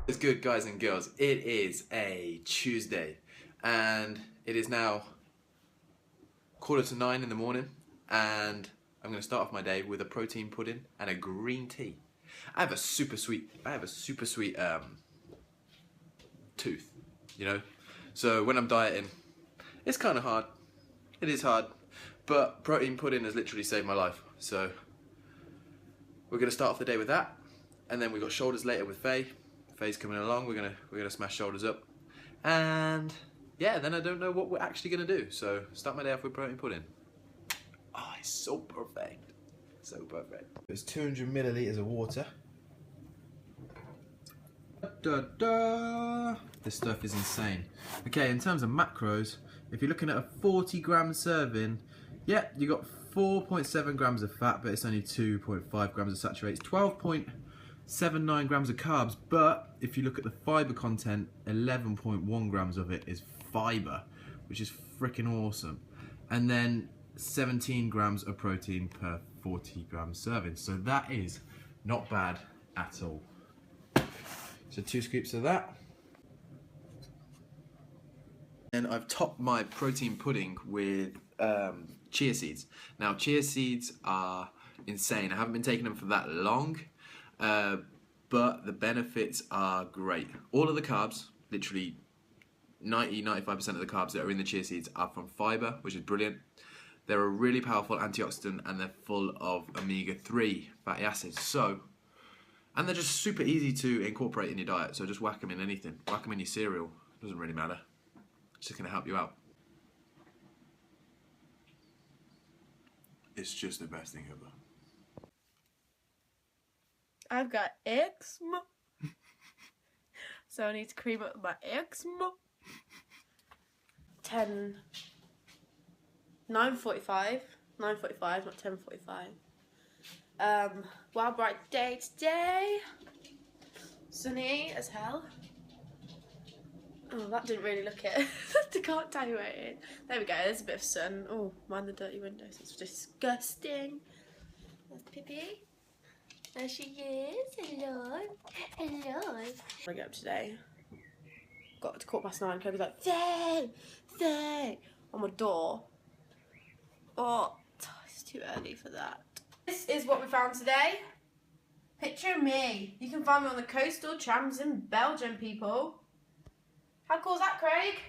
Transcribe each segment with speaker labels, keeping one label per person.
Speaker 1: It's good, guys and girls. It is a Tuesday and it is now 8:45 in the morning, and I'm going to start off my day with a protein pudding and a green tea. I have a super sweet tooth, you know, so when I'm dieting it's kind of hard. It is hard, but protein pudding has literally saved my life. So we're going to start off the day with that, and then we've got shoulders later with Faye. Faye's coming along. We're gonna smash shoulders up, and yeah, then I don't know what we're actually gonna do. So start my day off with protein pudding. Oh, it's so perfect, so perfect. It's 200 milliliters of water. This stuff is insane. Okay, in terms of macros, if you're looking at a 40-gram serving, yeah, you got 4.7 grams of fat, but it's only 2.5 grams of saturated. 12.79 grams of carbs, but if you look at the fiber content, 11.1 grams of it is fiber, which is freaking awesome. And then 17 grams of protein per 40 gram serving. So that is not bad at all. So 2 scoops of that. And I've topped my protein pudding with chia seeds. Now, chia seeds are insane. I haven't been taking them for that long, but the benefits are great. All of the carbs, literally 90-95% of the carbs that are in the chia seeds are from fiber, which is brilliant. They're a really powerful antioxidant, and they're full of omega-3 fatty acids. And they're just super easy to incorporate in your diet. So just whack them in anything. Whack them in your cereal. Doesn't really matter. It's just going to help you out. It's just the best thing ever.
Speaker 2: I've got eczema, so I need to cream up my eczema. 9:45, not 10:45. Well, bright day today. Sunny as hell. Oh, that didn't really look it. I can't tell you where it is. There we go, there's a bit of sun. Oh, mind the dirty windows, it's disgusting. There's Pippi. There she is. Hello. Hello. I get up today. Got to 9:15. Chloe's like, Faye, on my door. Oh, it's too early for that. This is what we found today. Picture me. You can find me on the coastal trams in Belgium, people. How cool is that, Craig?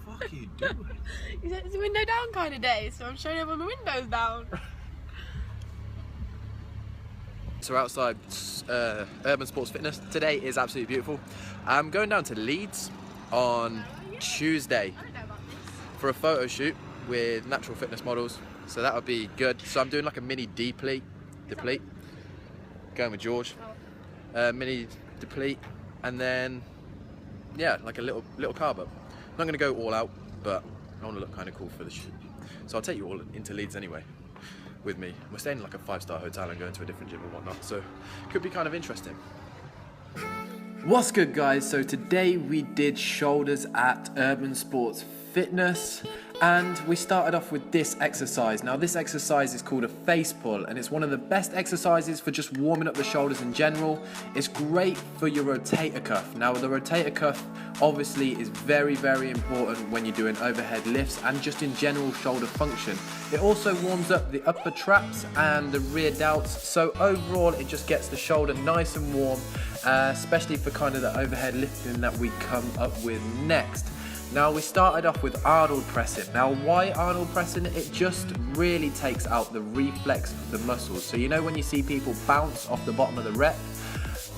Speaker 1: What are you doing?
Speaker 2: He said it's a window down kind of day, so I'm showing him when my window's down.
Speaker 1: So outside Urban Sports Fitness, today is absolutely beautiful. I'm going down to Leeds on Tuesday for a photo shoot with natural fitness models, so that would be good. So I'm doing like a mini deplete, going with George, mini deplete, and then yeah, like a little carb up. I'm not going to go all out, but I want to look kind of cool for the shoot. So I'll take you all into Leeds anyway with me. We're staying in like a 5-star hotel and going to a different gym and whatnot, so it could be kind of interesting. What's good, guys? So today we did shoulders at Urban Sports Fitness, and we started off with this exercise. Now, this exercise is called a face pull, and it's one of the best exercises for just warming up the shoulders in general. It's great for your rotator cuff. Now, the rotator cuff obviously is very, very important when you're doing overhead lifts and just in general shoulder function. It also warms up the upper traps and the rear delts, so overall it just gets the shoulder nice and warm, especially for kind of the overhead lifting that we come up with next. Now, we started off with Arnold pressing. Now, why Arnold pressing? It just really takes out the reflex of the muscles. So you know when you see people bounce off the bottom of the rep,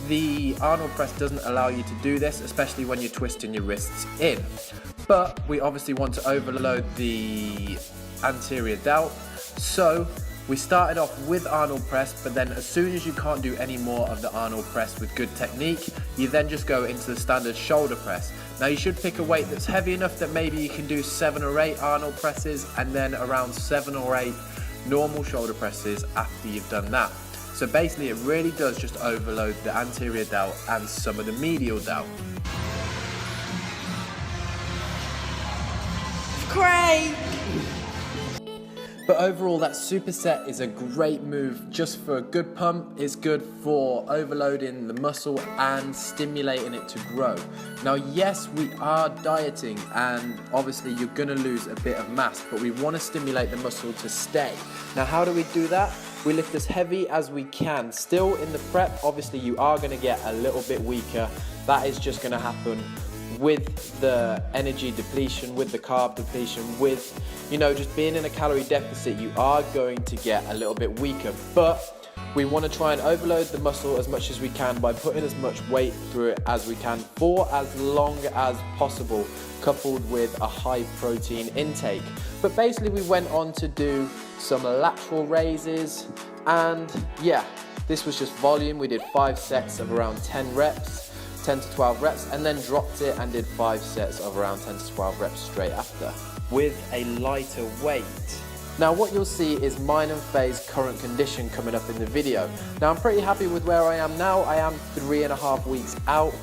Speaker 1: the Arnold press doesn't allow you to do this, especially when you're twisting your wrists in. But we obviously want to overload the anterior delt, so we started off with Arnold press, but then as soon as you can't do any more of the Arnold press with good technique, you then just go into the standard shoulder press. Now, you should pick a weight that's heavy enough that maybe you can do 7 or 8 Arnold presses, and then around 7 or 8 normal shoulder presses after you've done that. So basically it really does just overload the anterior delt and some of the medial delt.
Speaker 2: Craig!
Speaker 1: But overall, that superset is a great move just for a good pump. It's good for overloading the muscle and stimulating it to grow. Now, yes, we are dieting and obviously you're gonna lose a bit of mass, but we wanna stimulate the muscle to stay. Now, how do we do that? We lift as heavy as we can. Still in the prep, obviously you are gonna get a little bit weaker. That is just gonna happen with the energy depletion, with the carb depletion, with, you know, just being in a calorie deficit, you are going to get a little bit weaker. But we want to try and overload the muscle as much as we can by putting as much weight through it as we can for as long as possible, coupled with a high protein intake. But basically we went on to do some lateral raises, and yeah, this was just volume. We did 5 sets of around 10 reps. 10 to 12 reps, and then dropped it and did 5 sets of around 10 to 12 reps straight after with a lighter weight. Now what you'll see is mine and Faye's current condition coming up in the video. Now I'm pretty happy with where I am now. I am 3.5 weeks out.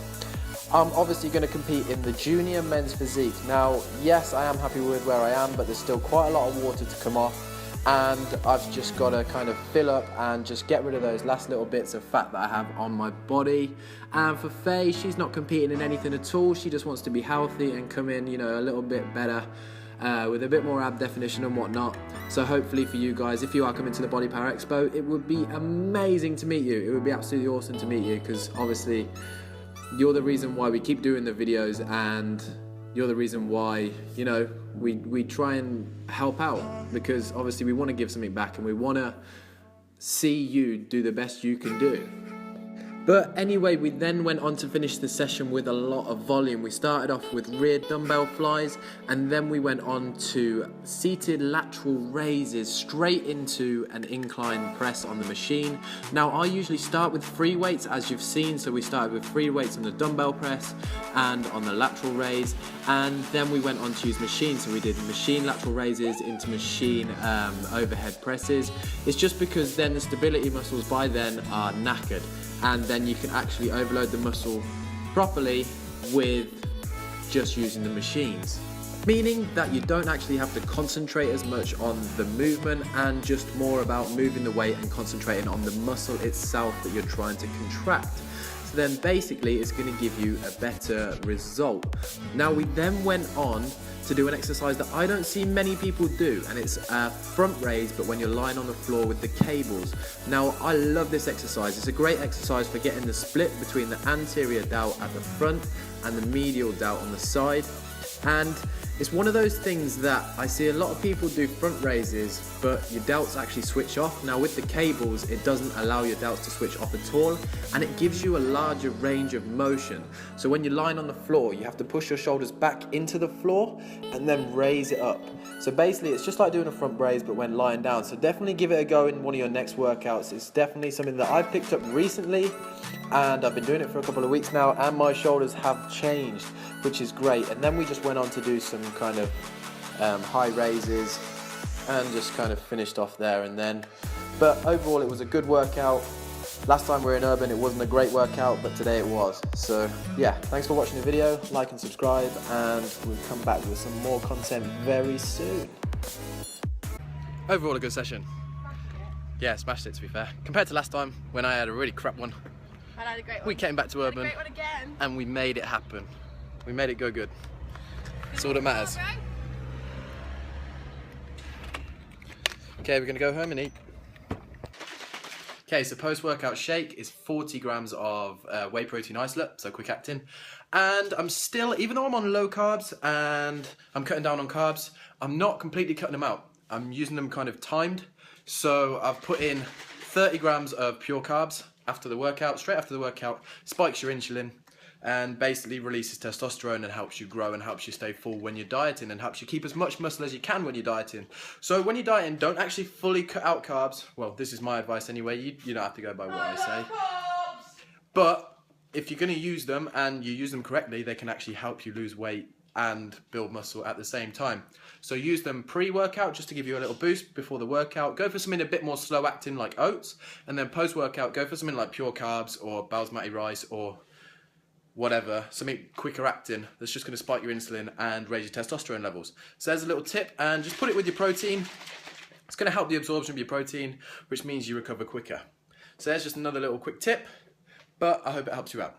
Speaker 1: I'm obviously going to compete in the junior men's physique. Now yes, I am happy with where I am, but there's still quite a lot of water to come off, and I've just got to kind of fill up and just get rid of those last little bits of fat that I have on my body. And for Faye, she's not competing in anything at all. She just wants to be healthy and come in, you know, a little bit better with a bit more ab definition and whatnot. So hopefully for you guys, if you are coming to the Body Power Expo, it would be amazing to meet you. It would be absolutely awesome to meet you, because obviously you're the reason why we keep doing the videos, and you're the reason why, you know, we try and help out, because obviously we want to give something back and we want to see you do the best you can do. But anyway, we then went on to finish the session with a lot of volume. We started off with rear dumbbell flies, and then we went on to seated lateral raises straight into an incline press on the machine. Now I usually start with free weights, as you've seen. So we started with free weights on the dumbbell press and on the lateral raise, and then we went on to use machine. So we did machine lateral raises into machine overhead presses. It's just because then the stability muscles by then are knackered, and then you can actually overload the muscle properly with just using the machines. Meaning that you don't actually have to concentrate as much on the movement, and just more about moving the weight and concentrating on the muscle itself that you're trying to contract. So then basically it's going to give you a better result. Now we then went on to do an exercise that I don't see many people do, and it's a front raise, but when you're lying on the floor with the cables. Now I love this exercise. It's a great exercise for getting the split between the anterior delt at the front and the medial delt on the side. And it's one of those things that I see a lot of people do front raises, but your delts actually switch off. Now with the cables, it doesn't allow your delts to switch off at all, and it gives you a larger range of motion. So when you're lying on the floor, you have to push your shoulders back into the floor and then raise it up. So basically it's just like doing a front raise, but when lying down. So definitely give it a go in one of your next workouts. It's definitely something that I've picked up recently, and I've been doing it for a couple of weeks now, and my shoulders have changed, which is great. And then we just went on to do some kind of high raises and just kind of finished off there and then. But overall it was a good workout. Last time we were in Urban it wasn't a great workout, but today it was. So yeah, thanks for watching the video, like and subscribe, and we'll come back with some more content very soon.
Speaker 3: Overall a good session. Yeah, smashed it, to be fair. Compared to last time when I had a really crap one.
Speaker 2: I had a great one.
Speaker 3: We came back to Urban
Speaker 2: Great one again.
Speaker 3: and we made it happen. We made it go good. That's all that matters. Okay, we're gonna go home and eat. Okay, so post-workout shake is 40 grams of whey protein isolate, so quick acting. And I'm still, even though I'm on low carbs and I'm cutting down on carbs, I'm not completely cutting them out. I'm using them kind of timed. So I've put in 30 grams of pure carbs after the workout, straight after the workout, spikes your insulin, and basically releases testosterone and helps you grow and helps you stay full when you're dieting, and helps you keep as much muscle as you can when you're dieting. So when you're dieting, don't actually fully cut out carbs. Well, this is my advice anyway. You don't have to go by what I say. But if you're going to use them and you use them correctly, they can actually help you lose weight and build muscle at the same time. So use them pre-workout just to give you a little boost before the workout. Go for something a bit more slow acting like oats, and then post-workout go for something like pure carbs or basmati rice or whatever, something quicker acting that's just going to spike your insulin and raise your testosterone levels. So there's a little tip, and just put it with your protein.
Speaker 1: It's going to help the absorption of your protein, which means you recover quicker. So there's just another little quick tip, but I hope it helps you out.